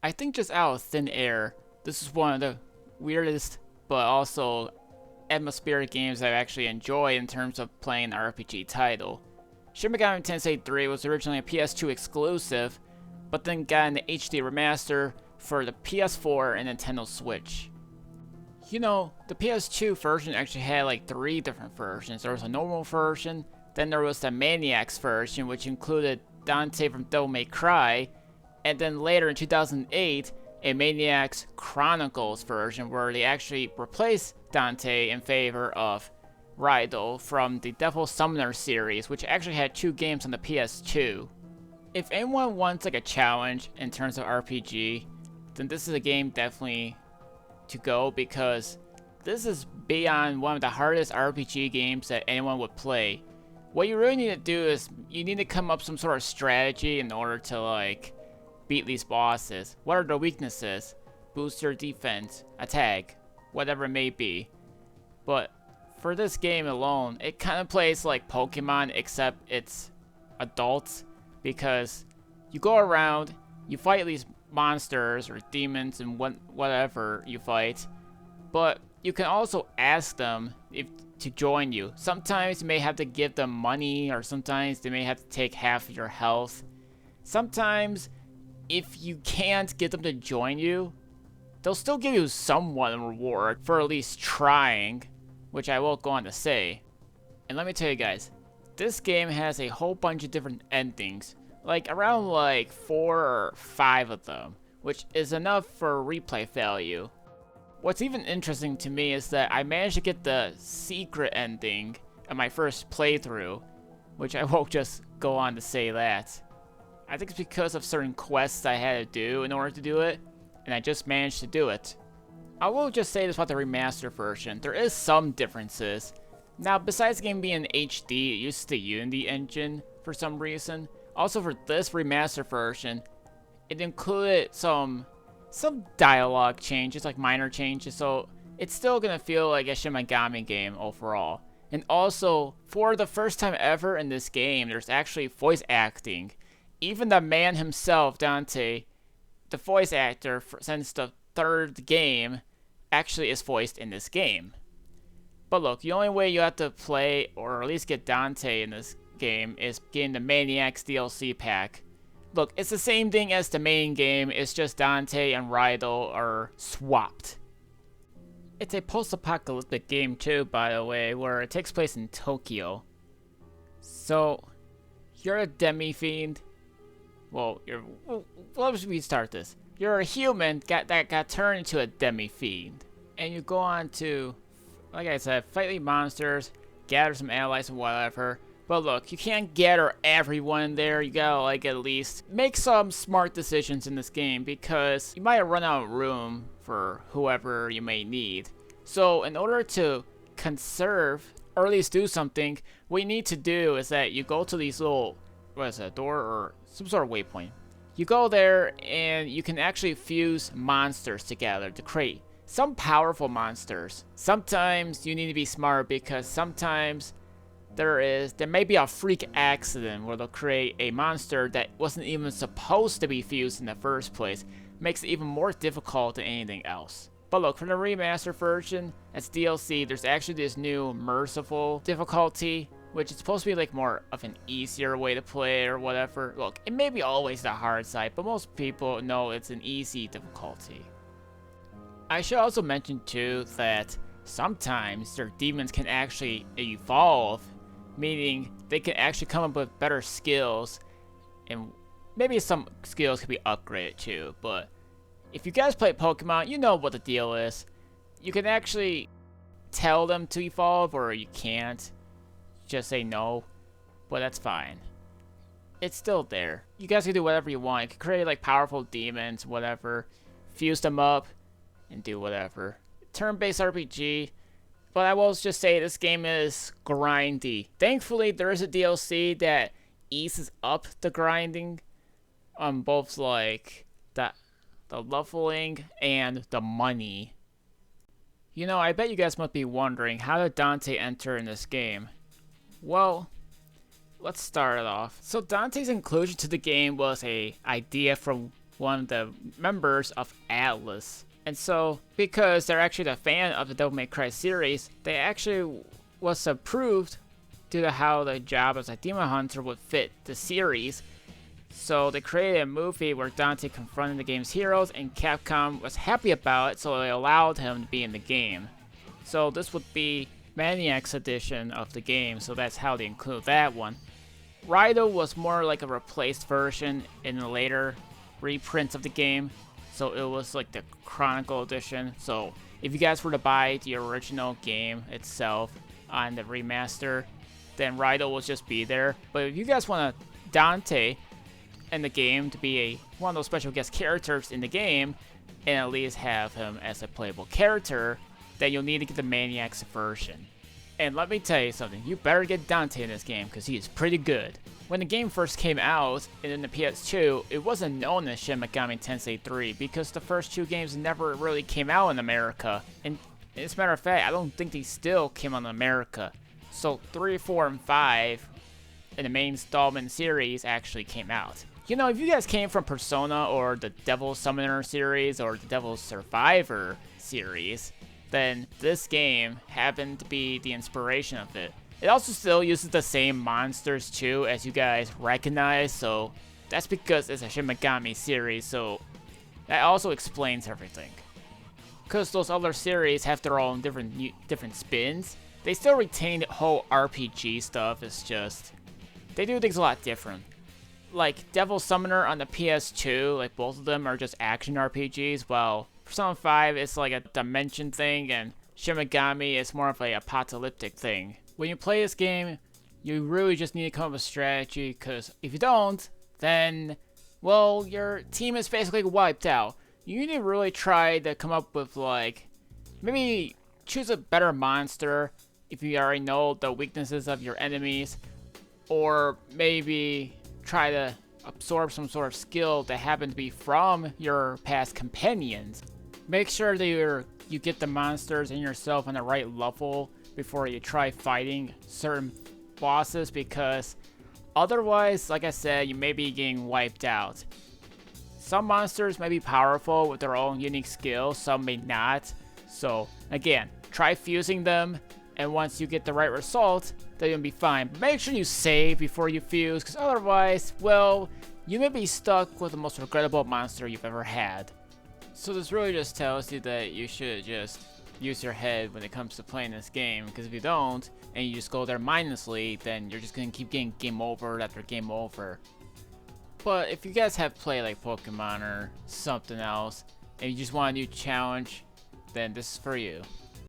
I think just out of thin air, this is one of the weirdest but also atmospheric games I actually enjoy in terms of playing an RPG title. Shin Megami Tensei 3 was originally a PS2 exclusive, but then got an HD remaster for the PS4 and Nintendo Switch. You know, the PS2 version actually had like 3 different versions. There was a normal version, then there was the Maniacs version, which included Dante from Devil May Cry, and then later in 2008, a Maniacs Chronicles version where they actually replaced Dante in favor of Rydell from the Devil Summoner series, which actually had 2 games on the PS2. If anyone wants like a challenge in terms of RPG, then this is a game definitely to go, because this is beyond one of the hardest RPG games that anyone would play. What you really need to do is you need to come up with some sort of strategy in order to like beat these bosses. What are their weaknesses? Boost your defense, attack, whatever it may be. But for this game alone, it kind of plays like Pokemon, except it's adults, because you go around, you fight these monsters or demons and whatever you fight, but you can also ask them if to join you. Sometimes you may have to give them money, or sometimes they may have to take half of your health. Sometimes if you can't get them to join you, they'll still give you somewhat of a reward for at least trying, which I will go on to say. And let me tell you guys, this game has a whole bunch of different endings, like around like 4 or 5 of them, which is enough for replay value. What's even interesting to me is that I managed to get the secret ending in my first playthrough, which I won't just go on to say that. I think it's because of certain quests I had to do in order to do it, and I just managed to do it. I will just say this about the remaster version, there is some differences. Now, besides the game being HD, it uses the Unity engine for some reason. Also, for this remaster version, it included some dialogue changes, like minor changes, so it's still gonna feel like a Shin Megami game overall. And also, for the first time ever in this game, there's actually voice acting. Even the man himself, Dante, the voice actor since the 3rd game, actually is voiced in this game. But look, the only way you have to play, or at least get Dante in this game, is getting the Maniacs DLC pack. Look, it's the same thing as the main game, it's just Dante and Rydell are swapped. It's a post-apocalyptic game too, by the way, where it takes place in Tokyo. So, you're a demi-fiend. Well, let me start this. You're a human that got turned into a demi-fiend. And you go on to, like I said, fight the monsters, gather some allies and whatever. But look, you can't gather everyone in there. You gotta like at least make some smart decisions in this game, because you might run out of room for whoever you may need. So in order to conserve, or at least do something, what you need to do is that you go to these little, what is it, a door or some sort of waypoint. You go there and you can actually fuse monsters together to create some powerful monsters. Sometimes you need to be smart, because sometimes there may be a freak accident where they'll create a monster that wasn't even supposed to be fused in the first place. Makes it even more difficult than anything else. But look, for the remaster version, as DLC, there's actually this new merciful difficulty, which is supposed to be like more of an easier way to play or whatever. Look, it may be always the hard side, but most people know it's an easy difficulty. I should also mention too that sometimes their demons can actually evolve, meaning they can actually come up with better skills, and maybe some skills can be upgraded too. But if you guys play Pokemon, you know what the deal is. You can actually tell them to evolve, or you can't. Just say no, but that's fine. It's still there. You guys can do whatever you want. You can create like powerful demons, whatever, fuse them up, and do whatever. Turn-based RPG, but I will just say this game is grindy. Thankfully, there is a DLC that eases up the grinding on both like the leveling and the money. You know, I bet you guys must be wondering, how did Dante enter in this game? Well, let's start it off. So Dante's inclusion to the game was a idea from one of the members of Atlas. And so, because they're actually a fan of the Devil May Cry series, they actually was approved due to how the job as a demon hunter would fit the series. So they created a movie where Dante confronted the game's heroes, and Capcom was happy about it, so they allowed him to be in the game. So this would be Maniac's edition of the game, so that's how they include that one. Raido was more like a replaced version in the later reprints of the game, so it was like the Chronicle edition. So if you guys were to buy the original game itself on the remaster, then Raido will just be there. But if you guys want Dante in the game to be one of those special guest characters in the game, and at least have him as a playable character, then you'll need to get the Maniacs version. And let me tell you something, you better get Dante in this game because he is pretty good. When the game first came out in the PS2, it wasn't known as Shin Megami Tensei 3 because the first two games never really came out in America. And as a matter of fact, I don't think they still came out in America. So 3, 4, and 5 in the main installment series actually came out. You know, if you guys came from Persona or the Devil Summoner series or the Devil Survivor series, then this game happened to be the inspiration of it. It also still uses the same monsters too, as you guys recognize, so that's because it's a Shin Megami series, so that also explains everything. Because those other series have their own different spins, they still retain the whole RPG stuff, it's just they do things a lot different. Like Devil Summoner on the PS2, like both of them are just action RPGs, while Persona 5 is like a dimension thing, and Shin Megami is more of a apocalyptic thing. When you play this game, you really just need to come up with a strategy, because if you don't, then, well, your team is basically wiped out. You need to really try to come up with, like, maybe choose a better monster if you already know the weaknesses of your enemies, or maybe try to absorb some sort of skill that happen to be from your past companions. Make sure that you get the monsters and yourself on the right level before you try fighting certain bosses, because otherwise, like I said, you may be getting wiped out. Some monsters may be powerful with their own unique skills, some may not. So again, try fusing them, and once you get the right result, then you'll be fine. But make sure you save before you fuse, because otherwise, well, you may be stuck with the most regrettable monster you've ever had. So this really just tells you that you should just use your head when it comes to playing this game, because if you don't, and you just go there mindlessly, then you're just going to keep getting game over after game over. But if you guys have played like Pokemon or something else, and you just want a new challenge, then this is for you.